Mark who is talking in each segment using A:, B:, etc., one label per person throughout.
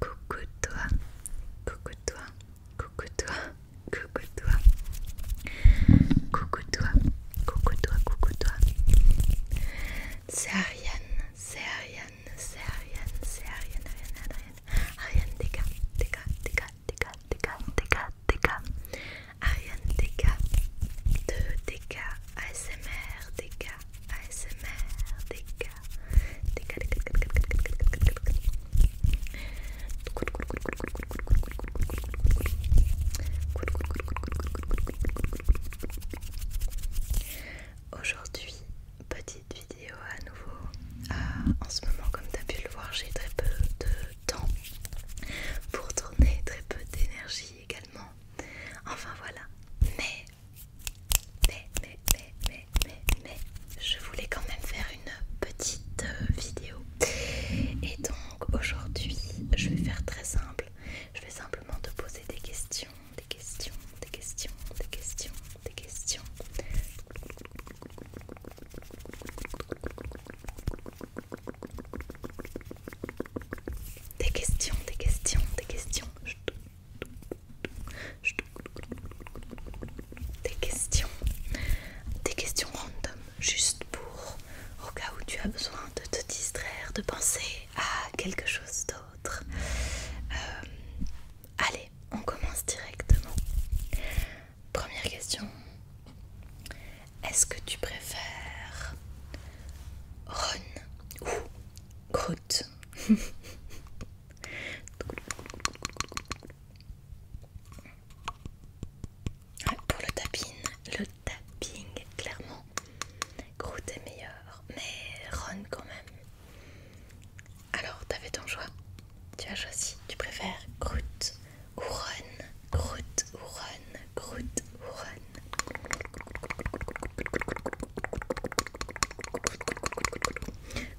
A: coucou toi, coucou toi, coucou toi, coucou toi, coucou toi, coucou toi, coucou toi. C'est Ariane, c'est Ariane, c'est Ariane, c'est Ariane, Ariane, Ariane, Ariane Deka, Deka, Deka, Deka, Deka, Deka, Deka, Ariane Deka, de Deka, ASMR, Deka, ASMR, Deka, Deka, Deka, Deka, Deka, Deka, Deka, Deka, Deka. Aujourd'hui, petite vidéo à nouveau. En ce moment, comme tu as pu le voir, j'ai très peu de temps pour tourner, très peu d'énergie également. Enfin voilà. Mais, je voulais quand même faire une petite vidéo. Et donc aujourd'hui, je vais faire très simple. Je vais simplement te poser des questions, des questions, des questions, des questions, des questions. Des questions, des questions, des questions. Des questions random, juste pour au cas où tu as besoin de te distraire, de penser à quelque chose d'autre. Allez, on commence directement. Première question. Est-ce que tu préfères Ron ou Groot? Pour le tapping, clairement, Groot est meilleur, mais Ron quand même. Alors, t'avais ton choix. Tu as choisi. Tu préfères Groot ou Ron? Groot ou Ron? Groot ou Ron?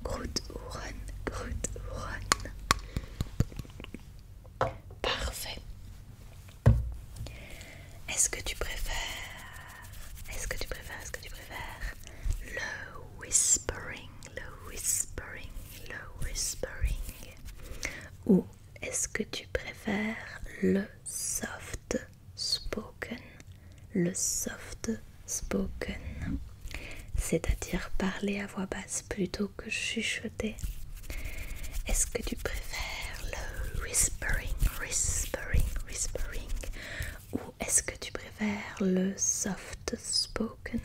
A: Groot ou Ron? Groot ou Ron? Parfait. Est-ce que tu préfères le whispering, ou est-ce que tu préfères le soft spoken, c'est-à-dire parler à voix basse plutôt que chuchoter? Est-ce que tu préfères le whispering, ou est-ce que tu préfères le soft spoken?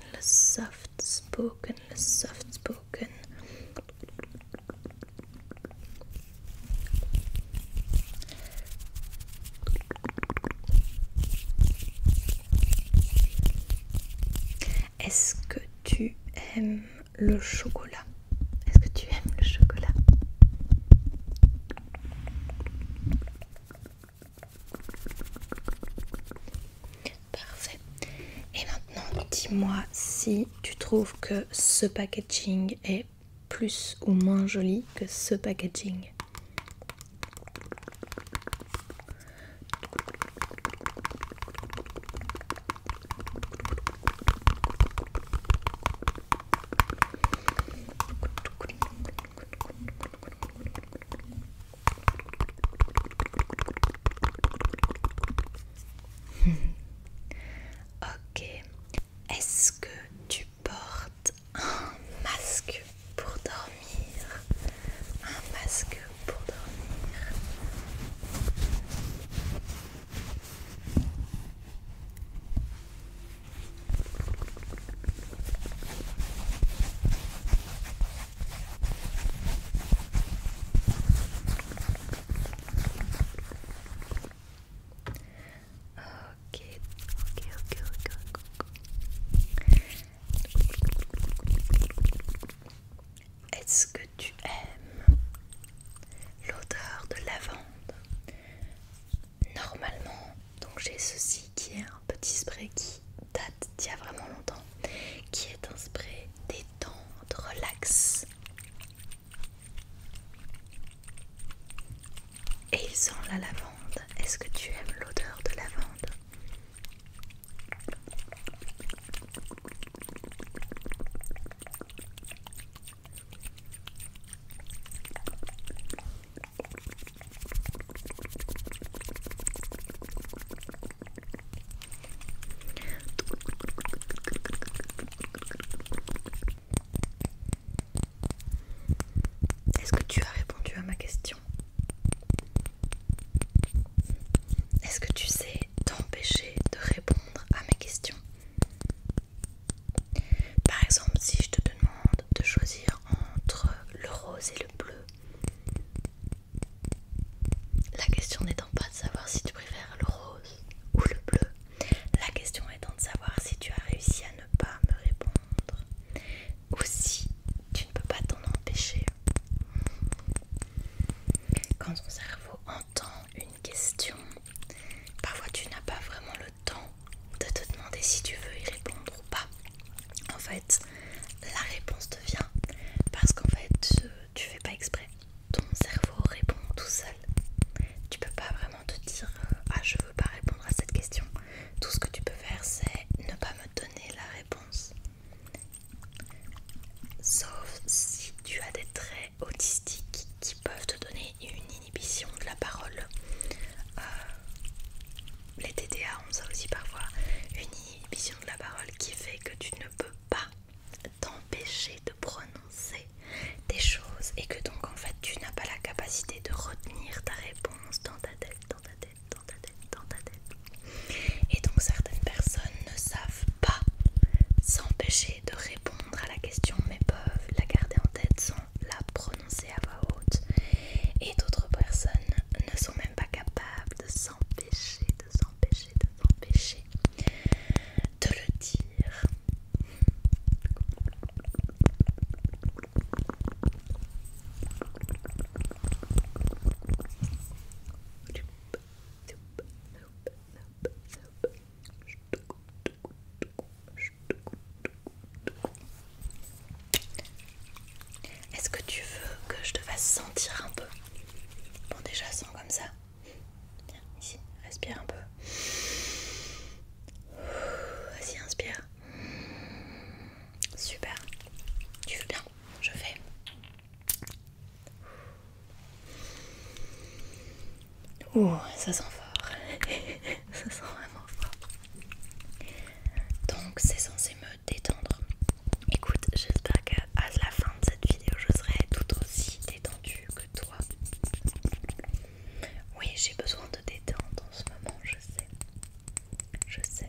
A: Est-ce que tu aimes le chocolat? Parfait. Et maintenant, dis-moi si tu trouves que ce packaging est plus ou moins joli que ce packaging. Ok. Est-ce que tu portes un masque pour dormir? Est-ce que tu aimes l'odeur de lavande? Normalement, donc j'ai ceci qui est un petit spray qui date d'il y a vraiment longtemps, qui est un spray détente, relax. Et il sent la lavande. Est-ce que tu aimes l'odeur de lavande? si tu veux y répondre ou pas. En fait, la réponse te vient parce qu'en fait, tu fais pas exprès. Ton cerveau répond tout seul. Tu peux pas vraiment te dire ah, je veux pas répondre à cette question. Tout ce que tu peux faire, c'est ne pas me donner la réponse. Sauf si tu as des traits autistiques qui peuvent te donner une inhibition de la parole. Les TDA ont ça aussi parfois, une inhibition de la parole qui fait que tu ne peux pas t'empêcher de prononcer des choses et que donc en fait tu n'as pas la capacité de retenir ta réponse dans ta tête, dans ta tête, dans ta tête, dans ta tête. Et donc certaines personnes ne savent pas s'empêcher de répondre à la question mais peuvent la garder en tête sans la prononcer à voix haute. Et d'autres personnes ne sont même pas capables de s'empêcher de le dire. Est-ce que tu veux que je te fasse sentir un peu? Bon, déjà sens comme ça. Viens ici, respire un peu. Vas-y, inspire. Super. Tu veux bien? Je fais. Ouh, ça sent fort. Ça sent vraiment fort. Donc c'est censé me détendre. Écoute, j'espère qu'à la fin de cette vidéo, je serai tout aussi détendue que toi. Oui, j'ai besoin de détente en ce moment, je sais. Je sais.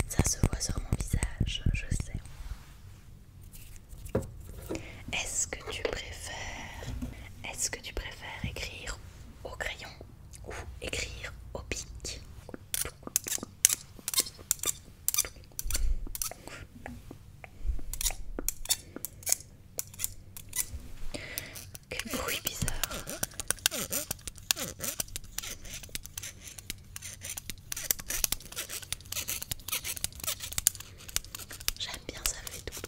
A: Ça se voit sur mon visage, je sais. Est-ce que tu préfères écrire au crayon ou écrire au bic? Quel bruit bizarre. J'aime bien, ça fait tout.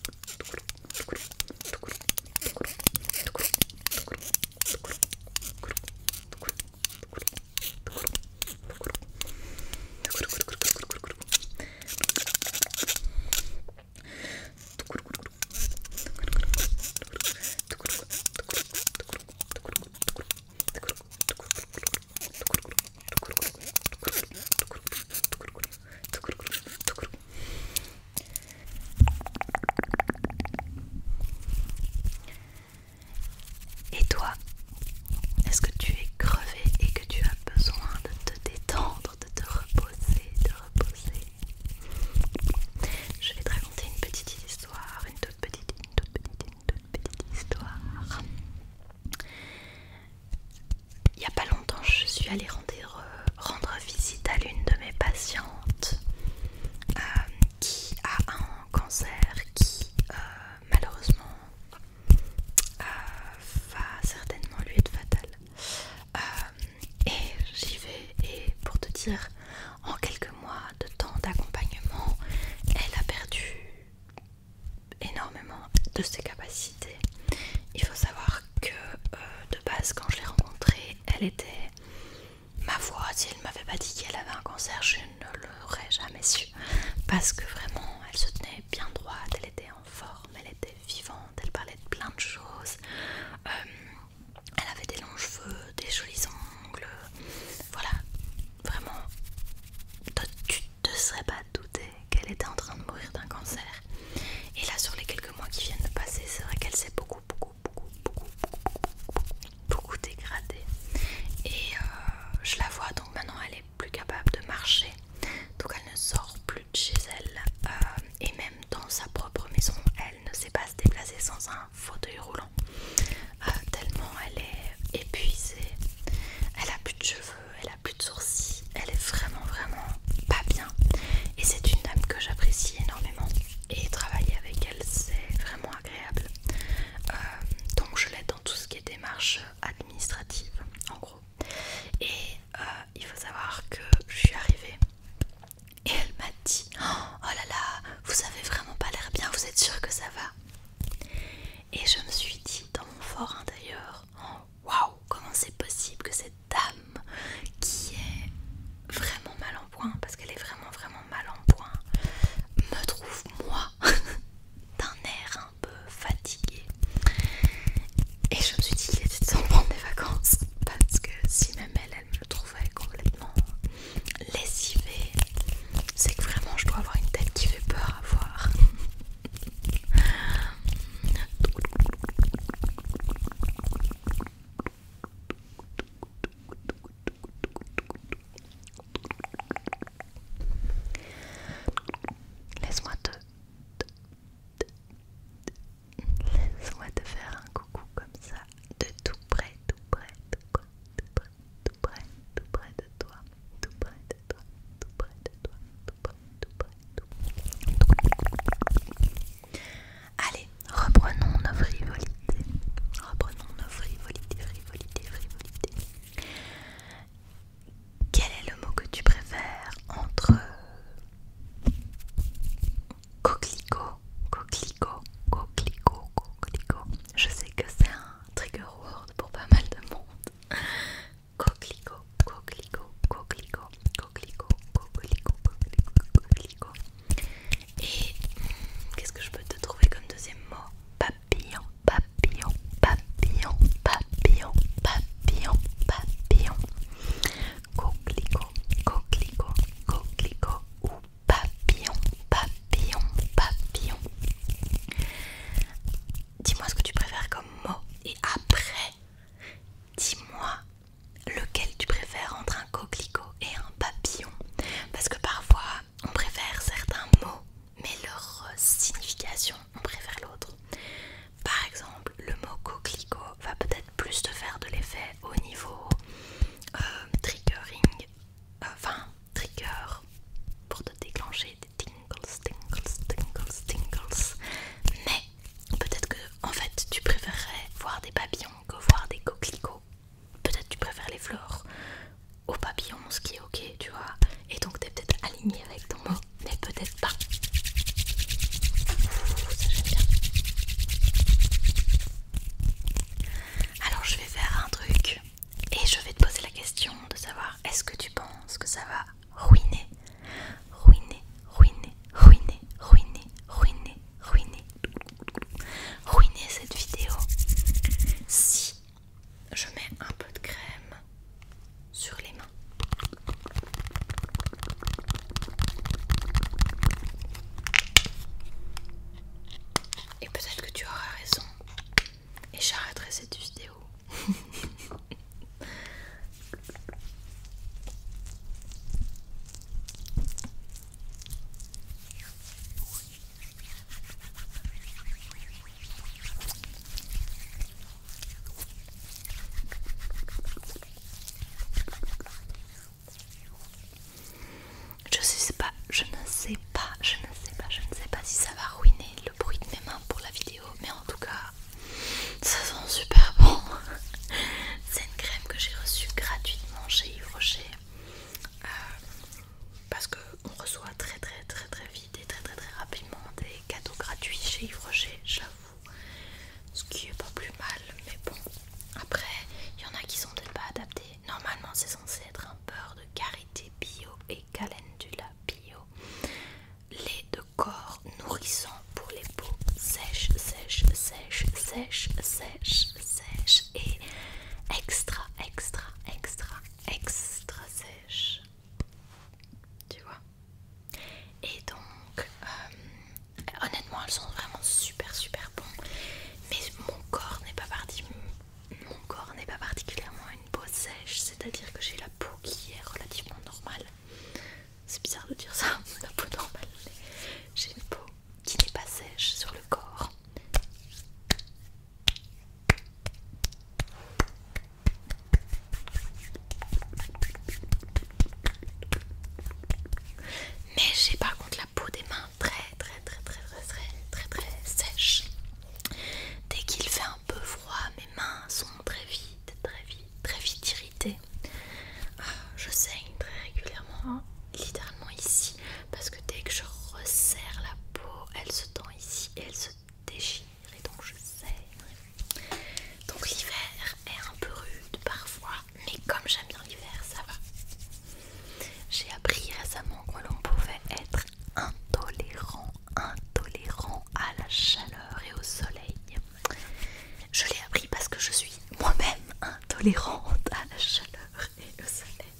A: Et toi, est-ce que tu es crevé et que tu as besoin de te détendre, de te reposer, Je vais te raconter une petite histoire, une toute petite histoire. Il n'y a pas longtemps, je suis allée rendre visite à l'une de mes patientes qui a un cancer qui malheureusement va certainement lui être fatal. Et j'y vais, et pour te dire, en quelques mois de temps d'accompagnement, elle a perdu énormément de ses capacités. Il faut savoir que de base, quand je l'ai rencontrée, elle était ma voix. Si elle ne m'avait pas dit qu'elle avait un cancer, je ne l'aurais jamais su, parce que vraiment elle se tenait bien droite, elle était en forme, elle était vivante, elle parlait de plein de choses. Elle avait des longs cheveux, des jolis ongles, voilà, vraiment tu te serais pas douté qu'elle était en train de mourir d'un cancer. Et là, sur les quelques mois qui viennent de passer, c'est vrai qu'elle s'est beaucoup dégradée. Et je la vois, donc maintenant elle est plus capable de marcher, donc elle ne sort plus de chez elle, et même dans sa propre maison elle ne sait pas se déplacer sans un fauteuil roulant, tellement elle est épuisée. fleurs aux papillons, ce qui est ok, tu vois. Et donc t'es peut-être aligné avec ton mot, mais peut-être pas. Ça j'aime bien. Alors je vais faire un truc et je vais te poser la question de savoir est-ce que tu penses que ça va ruiner, ruiner, ruiner, ruiner, ruiner, ruiner, ruiner, ruiner cette vidéo si je mets un peu de crème sur les mains. Et peut-être que tu auras raison et j'arrêterai cette vidéo. Je ne sais pas si ça va ruiner le bruit de mes mains pour la vidéo, mais en tout cas, ça sent super bon. C'est une crème que j'ai reçue gratuitement chez Yves Rocher, parce qu'on reçoit très vite et très rapidement des cadeaux gratuits chez Yves Rocher, j'avoue, ce qui est pas plus mal, mais bon, après, il y en a qui sont peut-être pas adaptés. Normalement, c'est censé être un beurre de karité bio et calendula bio, lait de corps nourrissant pour les peaux sèches et extra sèches, tu vois. Et donc honnêtement elles sont vraiment super bon, mais mon corps n'est pas particulièrement une peau sèche, c'est-à-dire que j'ai la peau qui est relativement normale. C'est bizarre de dire ça, la peau normale, mais j'ai une peau qui n'est pas sèche sur le corps. Mais j'ai par contre la peau des mains très sèche. Dès qu'il fait un peu froid, mes mains sont très vite irritées. Je saigne très régulièrement, littéralement ici, parce que dès que je resserre la peau, elle se tend ici et elle se déchire, et donc je saigne. Donc l'hiver est un peu rude parfois, mais comme j'aime bien l'hiver, ça va. J'ai appris récemment que l'on pouvait être intolérant à la chaleur et au soleil. Je l'ai appris parce que je suis moi-même intolérante à la chaleur et au soleil.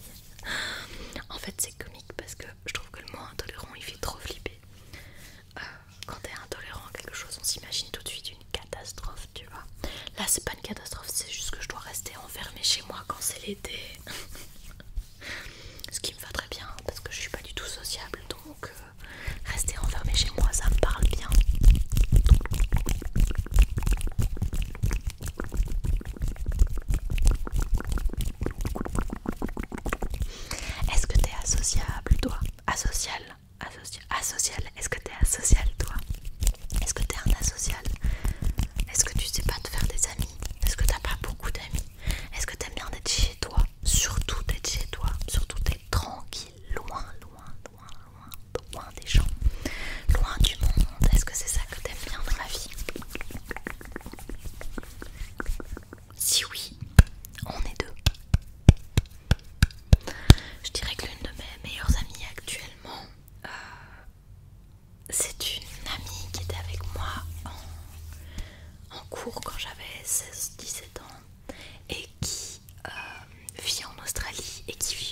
A: En fait c'est comique parce que je trouve que le mot intolérant il fait trop flipper. Quand t'es intolérant à quelque chose, on s'imagine tout de suite une catastrophe, tu vois. Là c'est pas une catastrophe, c'est juste que je dois rester enfermée chez moi quand c'est l'été. Ce qui me va très bien parce que je suis pas du tout sociable, donc rester enfermée chez moi ça me parle bien. Est-ce que t'es associable toi? Asocial, est-ce que t'es asocial toi? Est-ce que t'es un asocial? Est-ce que tu sais pas te faire des amis? Est-ce que t'as pas beaucoup d'amis? Est-ce que t'aimes bien d'être chez toi? Surtout d'être chez toi, surtout d'être tranquille, loin des gens, loin du monde. Est-ce que c'est ça que t'aimes bien dans la vie? Si oui, on est deux. Je dirais que l'une de mes meilleures amies actuellement, c'est une amie qui était avec moi en cours quand j'avais 16-17 ans et qui vit en Australie et qui vit